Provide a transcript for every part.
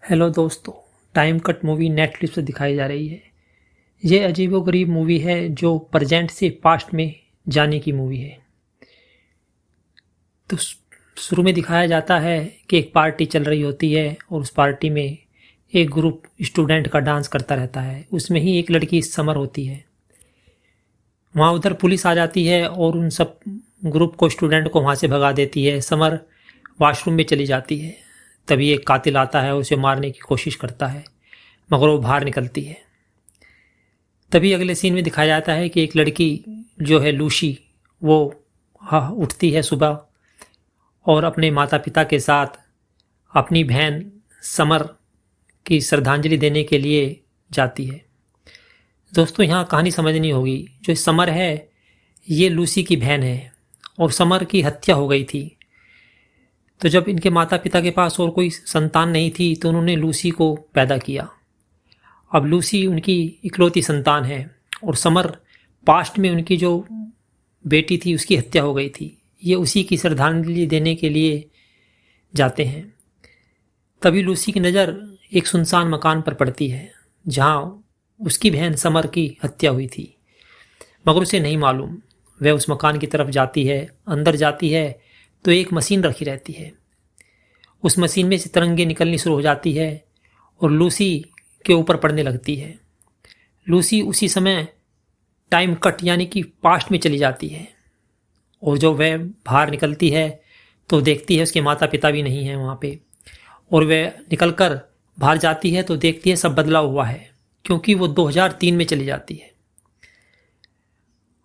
Hello दोस्तों, time cut movie Netflix पर दिखाई जा रही है। ये अजीबोगरीब मूवी है जो प्रेजेंट से पास्ट में जाने की मूवी है। तो शुरू में दिखाया जाता है कि एक पार्टी चल रही होती है और उस पार्टी में एक ग्रुप स्टूडेंट का डांस करता रहता है। उसमें ही एक लड़की समर होती है। वहाँ उधर पुलिस आ जाती है और उन सब ग्रुप को, स्टूडेंट को वहाँ से भगा देती है। समर वॉशरूम में चली जाती है। तभी एक कातिल आता है, उसे मारने की कोशिश करता है, मगर वो बाहर निकलती है। तभी अगले सीन में दिखाया जाता है कि एक लड़की जो है लूसी, वो उठती है सुबह और अपने माता पिता के साथ अपनी बहन समर की श्रद्धांजलि देने के लिए जाती है। दोस्तों, यहाँ कहानी समझनी होगी। जो समर है ये लूसी की बहन है और समर की हत्या हो गई थी। तो जब इनके माता पिता के पास और कोई संतान नहीं थी तो उन्होंने लूसी को पैदा किया। अब लूसी उनकी इकलौती संतान है और समर पास्ट में उनकी जो बेटी थी उसकी हत्या हो गई थी। ये उसी की श्रद्धांजलि देने के लिए जाते हैं। तभी लूसी की नज़र एक सुनसान मकान पर पड़ती है जहाँ उसकी बहन समर की हत्या हुई थी, मगर उसे नहीं मालूम। वह उस मकान की तरफ जाती है। अंदर जाती है तो एक मशीन रखी रहती है। उस मशीन में से तरंगे निकलनी शुरू हो जाती है और लूसी के ऊपर पड़ने लगती है। लूसी उसी समय टाइम कट यानी कि पास्ट में चली जाती है और जो वह बाहर निकलती है तो देखती है उसके माता पिता भी नहीं हैं वहाँ पे। और वह निकलकर बाहर जाती है तो देखती है सब बदला हुआ है, क्योंकि वो 2003 में चली जाती है।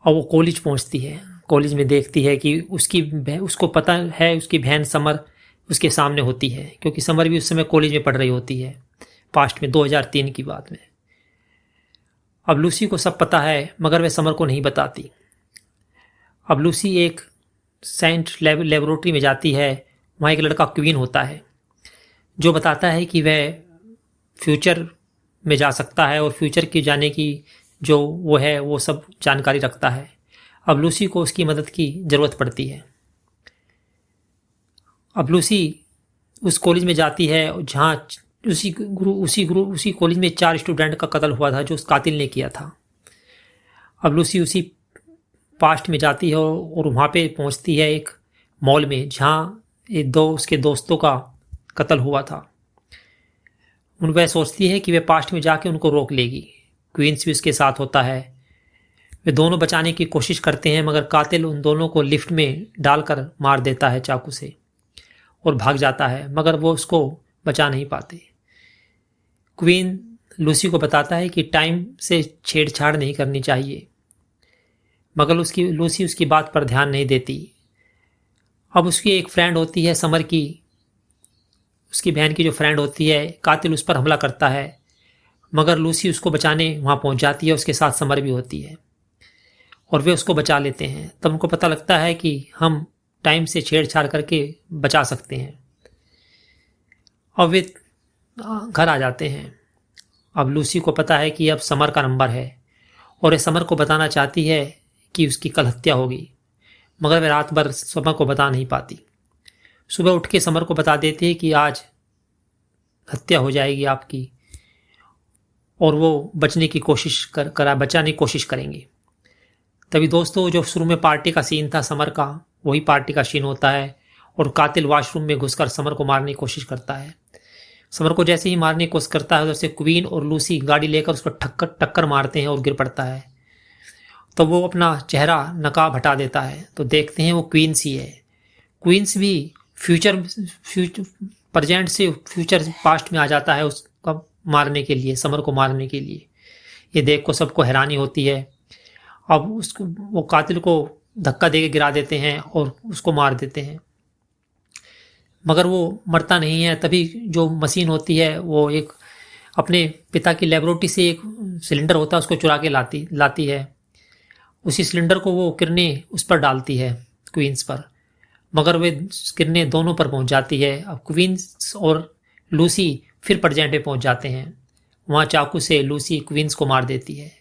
और वो कॉलेज पहुँचती है। कॉलेज में देखती है कि उसको पता है उसकी बहन समर उसके सामने होती है, क्योंकि समर भी उस समय कॉलेज में पढ़ रही होती है, पास्ट में 2003 की बात में। अब लूसी को सब पता है मगर वह समर को नहीं बताती। अब लूसी एक साइंस लेबोरेटरी में जाती है। वहाँ एक लड़का क्वीन होता है जो बताता है कि वह फ्यूचर में जा सकता है और फ्यूचर की जाने की जो वो है वो सब जानकारी रखता है। अब लूसी को उसकी मदद की ज़रूरत पड़ती है। अब लूसी उस कॉलेज में जाती है जहाँ उसी कॉलेज में 4 स्टूडेंट का कत्ल हुआ था जो उस कातिल ने किया था। अब लूसी उसी पास्ट में जाती है और वहाँ पे पहुँचती है एक मॉल में जहाँ उसके दोस्तों का कत्ल हुआ था। वह सोचती है कि वह पास्ट में जाके उनको रोक लेगी। क्वींस भी उसके साथ होता है। वे दोनों बचाने की कोशिश करते हैं मगर कातिल उन दोनों को लिफ्ट में डालकर मार देता है चाकू से और भाग जाता है, मगर वो उसको बचा नहीं पाते। क्वीन लूसी को बताता है कि टाइम से छेड़छाड़ नहीं करनी चाहिए, मगर लूसी उसकी बात पर ध्यान नहीं देती। अब उसकी एक फ्रेंड होती है समर की, उसकी बहन की जो फ्रेंड होती है, कातिल उस पर हमला करता है मगर लूसी उसको बचाने वहाँ पहुँच जाती है। उसके साथ समर भी होती है और वे उसको बचा लेते हैं। तब उनको पता लगता है कि हम टाइम से छेड़छाड़ करके बचा सकते हैं। अब वे घर आ जाते हैं। अब लूसी को पता है कि अब समर का नंबर है और वे समर को बताना चाहती है कि उसकी कल हत्या होगी, मगर वे रात भर समर को बता नहीं पाती। सुबह उठ के समर को बता देती है कि आज हत्या हो जाएगी आपकी और वो बचाने की कोशिश करेंगे। तभी दोस्तों, जो शुरू में पार्टी का सीन था समर का, वही पार्टी का सीन होता है और कातिल वॉशरूम में घुसकर समर को मारने की कोशिश करता है। समर को जैसे ही मारने की कोशिश करता है वैसे क्वीन और लूसी गाड़ी लेकर उसको टक्कर मारते हैं और गिर पड़ता है। तो वो अपना चेहरा नकाब हटा देता है तो देखते हैं वो क्वींस ही है। क्वींस भी प्रेजेंट से फ्यूचर पास्ट में आ जाता है उसका मारने के लिए, समर को मारने के लिए। ये देख को सबको हैरानी होती है। अब वो कातिल को धक्का देके गिरा देते हैं और उसको मार देते हैं, मगर वो मरता नहीं है। तभी जो मशीन होती है वो एक अपने पिता की लेबोरेटरी से एक सिलेंडर होता है उसको चुरा के लाती है। उसी सिलेंडर को वो किरणें उस पर डालती है, क्वींस पर, मगर वे किरणें दोनों पर पहुंच जाती है। अब क्वींस और लूसी फिर प्रेजेंट में पहुंच जाते हैं। वहाँ चाकू से लूसी क्वींस को मार देती है,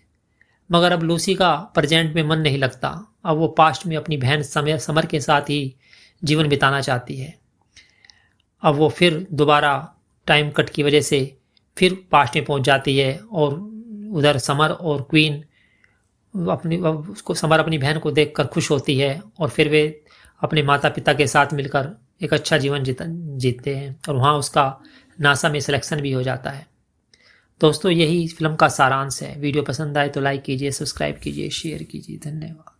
मगर अब लूसी का प्रेजेंट में मन नहीं लगता। अब वो पास्ट में अपनी बहन समर के साथ ही जीवन बिताना चाहती है। अब वो फिर दोबारा टाइम कट की वजह से फिर पास्ट में पहुंच जाती है और उधर समर और क्वीन उसको समर अपनी बहन को देखकर खुश होती है और फिर वे अपने माता पिता के साथ मिलकर एक अच्छा जीवन जीते हैं और वहाँ उसका नासा में सिलेक्शन भी हो जाता है। दोस्तों, यही फिल्म का सारांश है। वीडियो पसंद आए तो लाइक कीजिए, सब्सक्राइब कीजिए, शेयर कीजिए। धन्यवाद।